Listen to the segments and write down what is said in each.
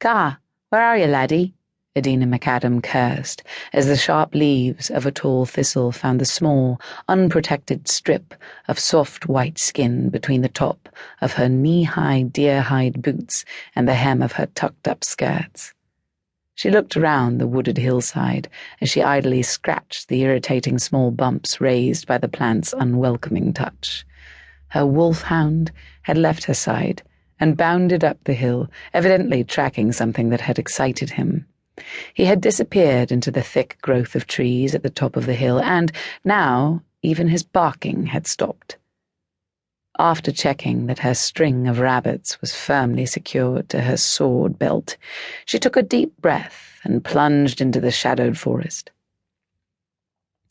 Ga, where are you, laddie? Adina McAdam cursed, as the sharp leaves of a tall thistle found the small, unprotected strip of soft white skin between the top of her knee-high deer-hide boots and the hem of her tucked-up skirts. She looked around the wooded hillside as she idly scratched the irritating small bumps raised by the plant's unwelcoming touch. Her wolfhound had left her side and bounded up the hill, evidently tracking something that had excited him. He had disappeared into the thick growth of trees at the top of the hill, and now even his barking had stopped. After checking that her string of rabbits was firmly secured to her sword belt, she took a deep breath and plunged into the shadowed forest.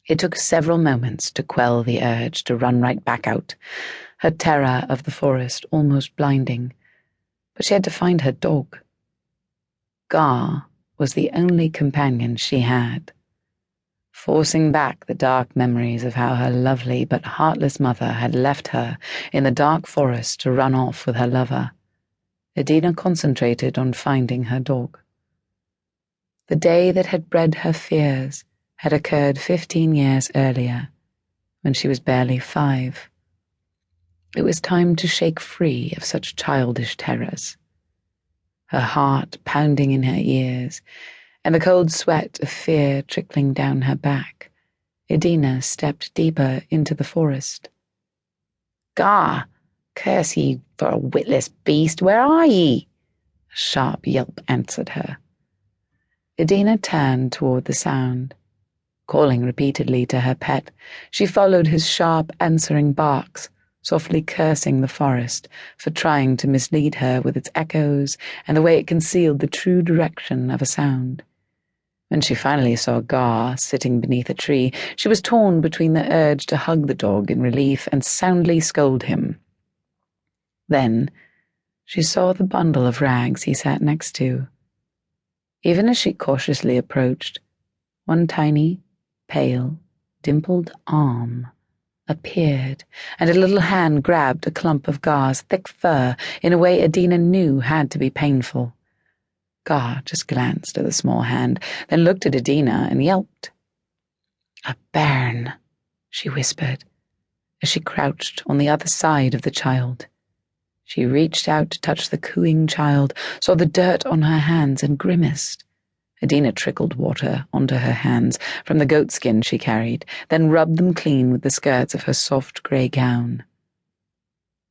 It took several moments to quell the urge to run right back out, her terror of the forest almost blinding, but she had to find her dog. Gar was the only companion she had. Forcing back the dark memories of how her lovely but heartless mother had left her in the dark forest to run off with her lover, Adina concentrated on finding her dog. The day that had bred her fears had occurred 15 years earlier, when she was barely 5. It was time to shake free of such childish terrors. Her heart pounding in her ears, and the cold sweat of fear trickling down her back, Adina stepped deeper into the forest. "Gah, curse ye for a witless beast, where are ye?" A sharp yelp answered her. Adina turned toward the sound. Calling repeatedly to her pet, she followed his sharp answering barks, softly cursing the forest for trying to mislead her with its echoes and the way it concealed the true direction of a sound. When she finally saw Gar sitting beneath a tree, she was torn between the urge to hug the dog in relief and soundly scold him. Then she saw the bundle of rags he sat next to. Even as she cautiously approached, one tiny, pale, dimpled arm appeared, and a little hand grabbed a clump of Gar's thick fur in a way Adina knew had to be painful. Gar just glanced at the small hand, then looked at Adina and yelped. "A bairn," she whispered, as she crouched on the other side of the child. She reached out to touch the cooing child, saw the dirt on her hands, and grimaced. Adina trickled water onto her hands from the goatskin she carried, then rubbed them clean with the skirts of her soft grey gown.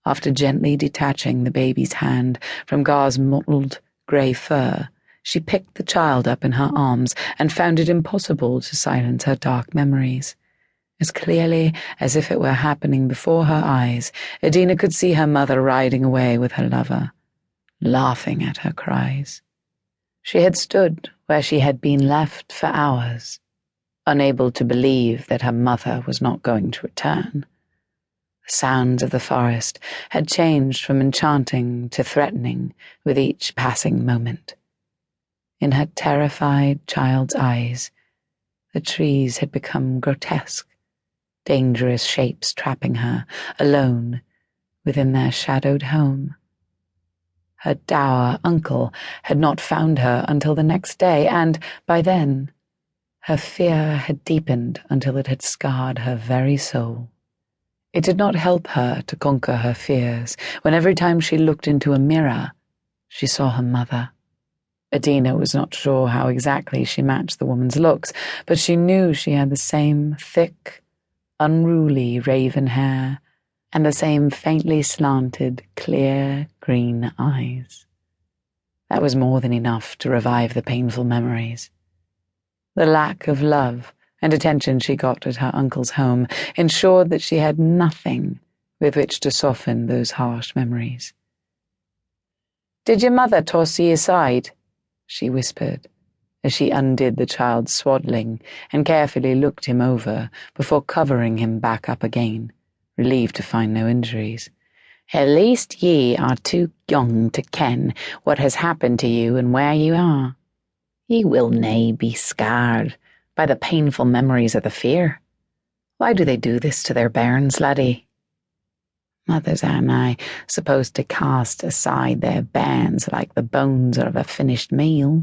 After gently detaching the baby's hand from Gar's mottled grey fur, she picked the child up in her arms and found it impossible to silence her dark memories. As clearly as if it were happening before her eyes, Adina could see her mother riding away with her lover, laughing at her cries. She had stood where she had been left for hours, unable to believe that her mother was not going to return. The sounds of the forest had changed from enchanting to threatening with each passing moment. In her terrified child's eyes, the trees had become grotesque, dangerous shapes trapping her, alone, within their shadowed home. Her dour uncle had not found her until the next day, and, by then, her fear had deepened until it had scarred her very soul. It did not help her to conquer her fears when every time she looked into a mirror, she saw her mother. Adina was not sure how exactly she matched the woman's looks, but she knew she had the same thick, unruly raven hair, and the same faintly slanted, clear green eyes. That was more than enough to revive the painful memories. The lack of love and attention she got at her uncle's home ensured that she had nothing with which to soften those harsh memories. "Did your mother toss ye aside?" she whispered, as she undid the child's swaddling and carefully looked him over before covering him back up again, relieved to find no injuries. "At least ye are too young to ken what has happened to you and where you are. Ye will nae be scarred by the painful memories of the fear. Why do they do this to their bairns, laddie?" Mothers aren't I supposed to cast aside their bairns like the bones of a finished meal?